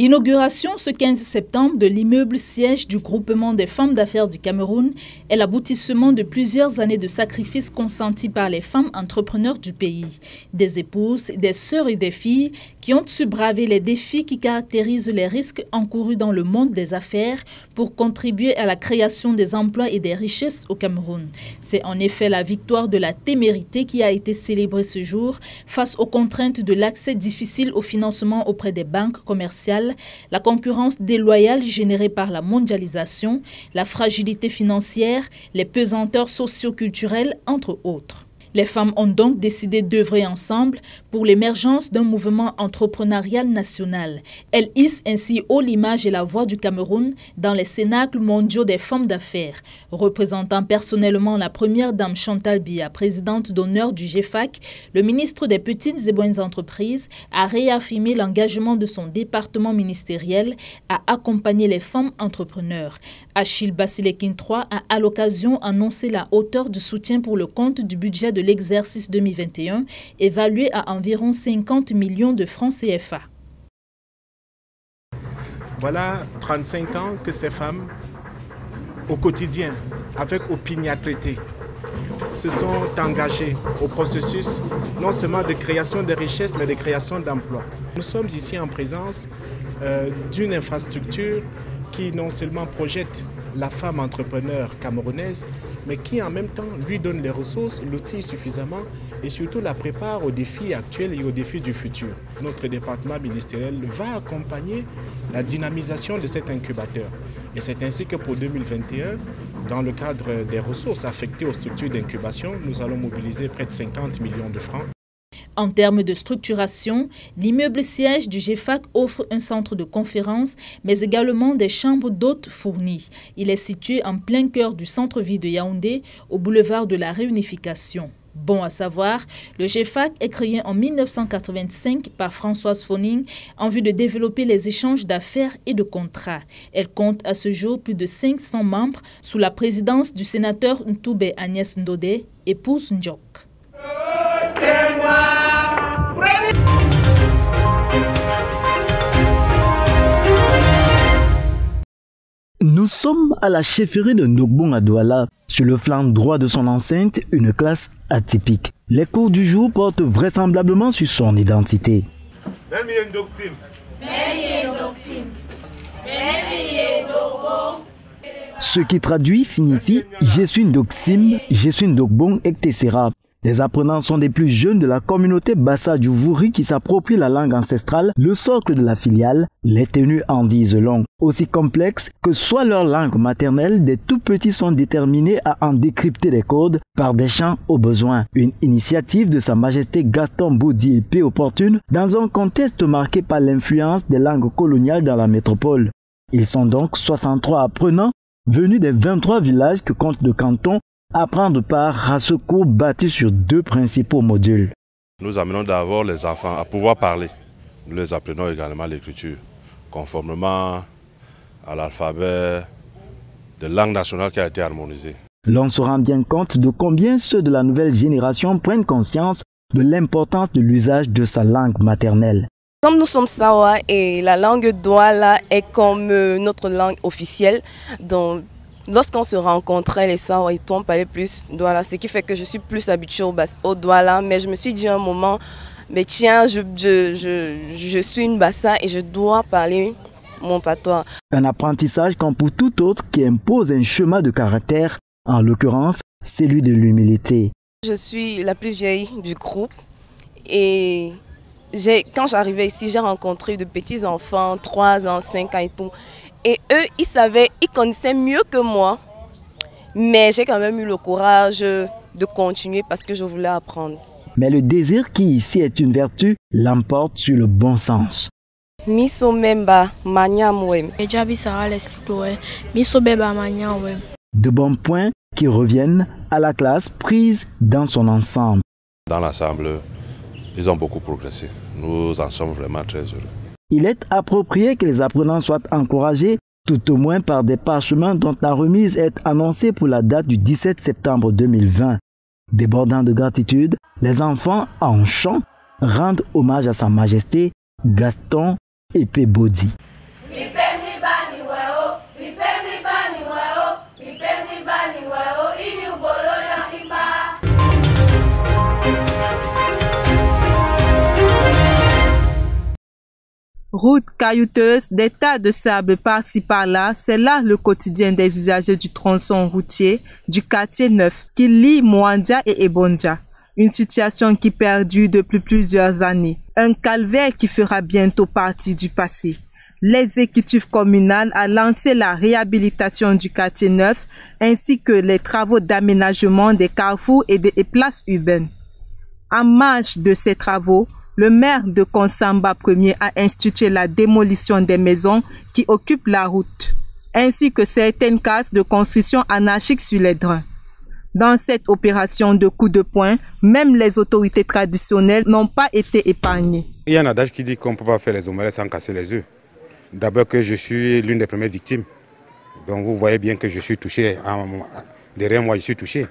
L'inauguration ce 15 septembre de l'immeuble siège du groupement des femmes d'affaires du Cameroun est l'aboutissement de plusieurs années de sacrifices consentis par les femmes entrepreneurs du pays. Des épouses, des sœurs et des filles qui ont su braver les défis qui caractérisent les risques encourus dans le monde des affaires pour contribuer à la création des emplois et des richesses au Cameroun. C'est en effet la victoire de la témérité qui a été célébrée ce jour face aux contraintes de l'accès difficile au financement auprès des banques commerciales, la concurrence déloyale générée par la mondialisation, la fragilité financière, les pesanteurs socio-culturelles, entre autres. Les femmes ont donc décidé d'œuvrer ensemble pour l'émergence d'un mouvement entrepreneurial national. Elles hissent ainsi haut l'image et la voix du Cameroun dans les cénacles mondiaux des femmes d'affaires. Représentant personnellement la première dame Chantal Biya, présidente d'honneur du GFAC, le ministre des Petites et Moyennes Entreprises a réaffirmé l'engagement de son département ministériel à accompagner les femmes entrepreneurs. Achille Basilekin III a à l'occasion annoncé la hauteur du soutien pour le compte du budget de l'exercice 2021, évalué à environ 50 millions de francs CFA. Voilà 35 ans que ces femmes, au quotidien, avec opiniâtreté, se sont engagées au processus non seulement de création de richesses, mais de création d'emplois. Nous sommes ici en présence d'une infrastructure qui non seulement projette la femme entrepreneur camerounaise, mais qui en même temps lui donne les ressources, l'outil suffisamment et surtout la prépare aux défis actuels et aux défis du futur. Notre département ministériel va accompagner la dynamisation de cet incubateur. Et c'est ainsi que pour 2021, dans le cadre des ressources affectées aux structures d'incubation, nous allons mobiliser près de 50 millions de francs. En termes de structuration, l'immeuble siège du GFAC offre un centre de conférence, mais également des chambres d'hôtes fournies. Il est situé en plein cœur du centre-ville de Yaoundé, au boulevard de la Réunification. Bon à savoir, le GFAC est créé en 1985 par Françoise Foning en vue de développer les échanges d'affaires et de contrats. Elle compte à ce jour plus de 500 membres sous la présidence du sénateur Ntoubé Agnès Ndodé, épouse Ndjok. Nous sommes à la chefferie de Ndogbon à Douala. Sur le flanc droit de son enceinte, une classe atypique. Les cours du jour portent vraisemblablement sur son identité. Ce qui traduit signifie « Je suis Ndoksim, je suis Ndogbon etc. » Les apprenants sont des plus jeunes de la communauté Bassa du Vouri qui s'approprient la langue ancestrale, le socle de la filiale. Les tenues en disent long. Aussi complexe que soit leur langue maternelle, des tout petits sont déterminés à en décrypter les codes par des chants au besoin. Une initiative de Sa Majesté Gaston Baudier P. opportune dans un contexte marqué par l'influence des langues coloniales dans la métropole. Ils sont donc 63 apprenants venus des 23 villages que compte le canton à prendre part à ce cours bâti sur deux principaux modules. Nous amenons d'abord les enfants à pouvoir parler. Nous les apprenons également l'écriture, conformément à l'alphabet de langue nationale qui a été harmonisé. L'on se rend bien compte de combien ceux de la nouvelle génération prennent conscience de l'importance de l'usage de sa langue maternelle. Comme nous sommes Sawa et la langue Douala est comme notre langue officielle, donc lorsqu'on se rencontrait les Sawa, ils on parlait plus Douala, ce qui fait que je suis plus habituée au Douala, mais je me suis dit à un moment, mais tiens, je suis une Bassa et je dois parler mon patois. Un apprentissage comme pour tout autre qui impose un chemin de caractère, en l'occurrence celui de l'humilité. Je suis la plus vieille du groupe et quand j'arrivais ici, j'ai rencontré de petits enfants, 3 ans, 5 ans et tout. Et eux, ils connaissaient mieux que moi. Mais j'ai quand même eu le courage de continuer parce que je voulais apprendre. Mais le désir qui ici est une vertu l'emporte sur le bon sens. Miso memba manyamwem. De bons points qui reviennent à la classe prise dans son ensemble. Dans l'ensemble, ils ont beaucoup progressé. Nous en sommes vraiment très heureux. Il est approprié que les apprenants soient encouragés, tout au moins par des parchemins dont la remise est annoncée pour la date du 17 septembre 2020. Débordant de gratitude, les enfants en chant rendent hommage à Sa Majesté Gaston Epé Baudier. Routes caillouteuses, des tas de sable par-ci par-là, c'est là le quotidien des usagers du tronçon routier du quartier 9 qui lie Moandja et Ebondja. Une situation qui perdure depuis plusieurs années. Un calvaire qui fera bientôt partie du passé. L'exécutif communal a lancé la réhabilitation du quartier 9 ainsi que les travaux d'aménagement des carrefours et des places urbaines. En marge de ces travaux, le maire de Konsamba Ier a institué la démolition des maisons qui occupent la route, ainsi que certaines cases de construction anarchiques sur les drains. Dans cette opération de coup de poing, même les autorités traditionnelles n'ont pas été épargnées. Il y a un adage qui dit qu'on ne peut pas faire les omelettes sans casser les œufs. D'abord que je suis l'une des premières victimes. Donc vous voyez bien que je suis touché. Derrière moi, je suis touché.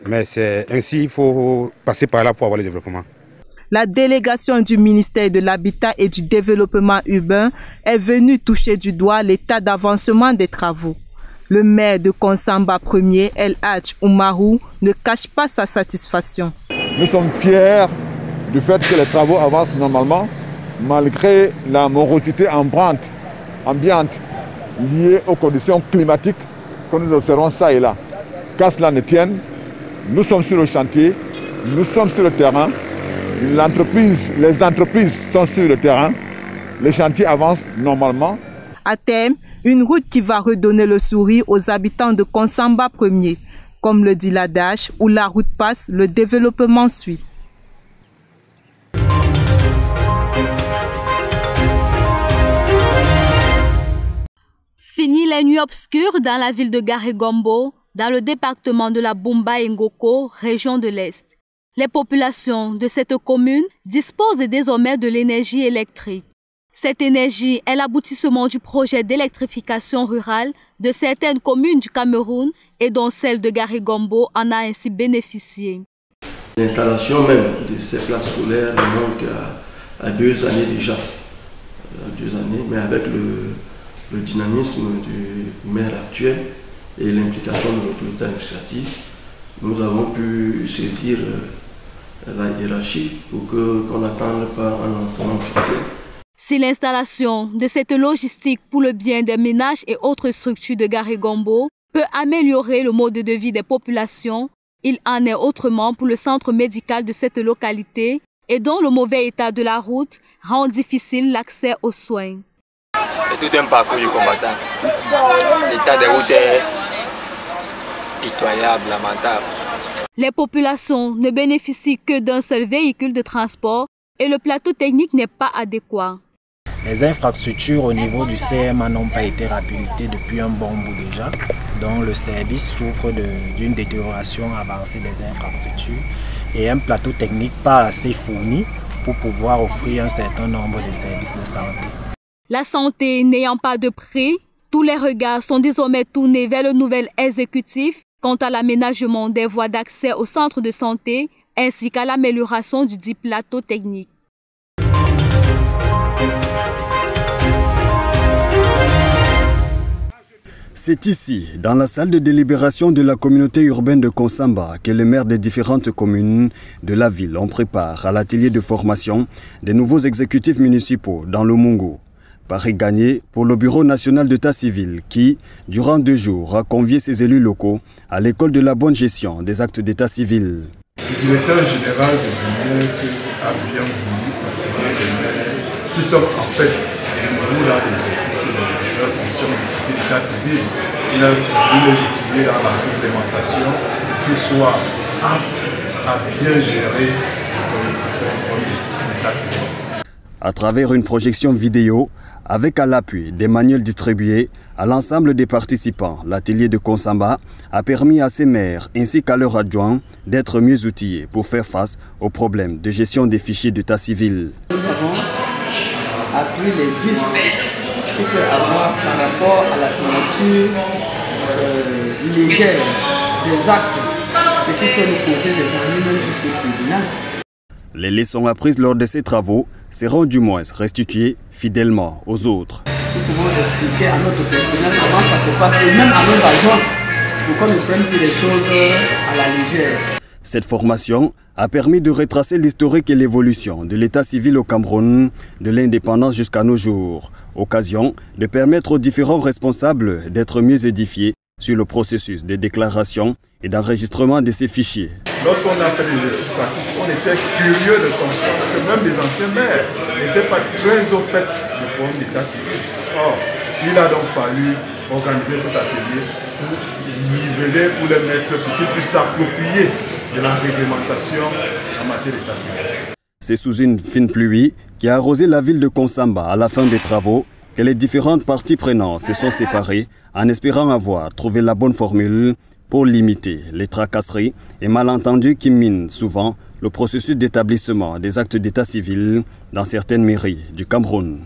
Mais c'est ainsi, il faut passer par là pour avoir le développement. La délégation du ministère de l'Habitat et du Développement urbain est venue toucher du doigt l'état d'avancement des travaux. Le maire de Konsamba Ier, El Hadj Oumarou, ne cache pas sa satisfaction. Nous sommes fiers du fait que les travaux avancent normalement, malgré la morosité ambiante liée aux conditions climatiques que nous observons ça et là. Qu'à cela ne tienne, nous sommes sur le chantier, nous sommes sur le terrain. Les entreprises sont sur le terrain, les chantiers avancent normalement. À terme, une route qui va redonner le sourire aux habitants de Konsamba Ier. Comme le dit l'adage, où la route passe, le développement suit. Fini les nuits obscures dans la ville de Garé-Gombo, dans le département de la Bumba et Ngoko, région de l'Est. Les populations de cette commune disposent désormais de l'énergie électrique. Cette énergie est l'aboutissement du projet d'électrification rurale de certaines communes du Cameroun et dont celle de Garé-Gombo en a ainsi bénéficié. L'installation même de ces plaques solaires remonte à 2 années déjà. 2 années, mais avec le dynamisme du maire actuel et l'implication de l'autorité administrative, nous avons pu saisir la hiérarchie pour qu'on n'attende pas un lancement officiel. Si l'installation de cette logistique pour le bien des ménages et autres structures de Garé-Gombo peut améliorer le mode de vie des populations, il en est autrement pour le centre médical de cette localité et dont le mauvais état de la route rend difficile l'accès aux soins. C'est tout un parcours du combattant. L'état des routes est pitoyable, lamentable. Les populations ne bénéficient que d'un seul véhicule de transport et le plateau technique n'est pas adéquat. Les infrastructures au niveau du CMA n'ont pas été réhabilitées depuis un bon bout déjà, donc le service souffre d'une détérioration avancée des infrastructures et un plateau technique pas assez fourni pour pouvoir offrir un certain nombre de services de santé. La santé n'ayant pas de prix, tous les regards sont désormais tournés vers le nouvel exécutif quant à l'aménagement des voies d'accès au centre de santé ainsi qu'à l'amélioration du dit plateau technique. C'est ici, dans la salle de délibération de la communauté urbaine de Konsamba, que les maires des différentes communes de la ville ont préparé à l'atelier de formation des nouveaux exécutifs municipaux dans le Mungo. Pari gagné pour le Bureau national d'état civil qui, durant 2 jours, a convié ses élus locaux à l'école de la bonne gestion des actes d'état civil. Le directeur général de l'Union a bien voulu attirer les maires qui sont en fait nouveaux dans l'exercice de leur fonction d'officier d'état civil. Il a voulu les utiliser dans la réglementation pour qu'ils soient aptes à bien gérer l'état civil. À travers une projection vidéo, avec à l'appui des manuels distribués à l'ensemble des participants, l'atelier de Konsamba a permis à ces maires ainsi qu'à leurs adjoints d'être mieux outillés pour faire face aux problèmes de gestion des fichiers d'état civil. Nous avons appris les vices qu'il peut avoir par rapport à la signature légère des actes, ce qui peut nous poser des ennuis même jusqu'au tribunal. Les leçons apprises lors de ces travaux seront du moins restituées fidèlement aux autres. Nous pouvons expliquer à notre personnel comment ça se passe et même à nos agents pour qu'on ne prenne plus les choses à la légère. Cette formation a permis de retracer l'historique et l'évolution de l'état civil au Cameroun, de l'indépendance jusqu'à nos jours. Occasion de permettre aux différents responsables d'être mieux édifiés sur le processus de déclaration et d'enregistrement de ces fichiers. Lorsqu'on a fait l'exercice pratique, on était curieux de comprendre que même les anciens maires n'étaient pas très au fait du problème d'état civil. Or, il a donc fallu organiser cet atelier pour niveler, pour les mettre, pour qu'ils puissent s'approprier de la réglementation en matière d'état civil. C'est sous une fine pluie qui a arrosé la ville de Konsamba à la fin des travaux que les différentes parties prenantes se sont séparées en espérant avoir trouvé la bonne formule pour limiter les tracasseries et malentendus qui minent souvent le processus d'établissement des actes d'état civil dans certaines mairies du Cameroun.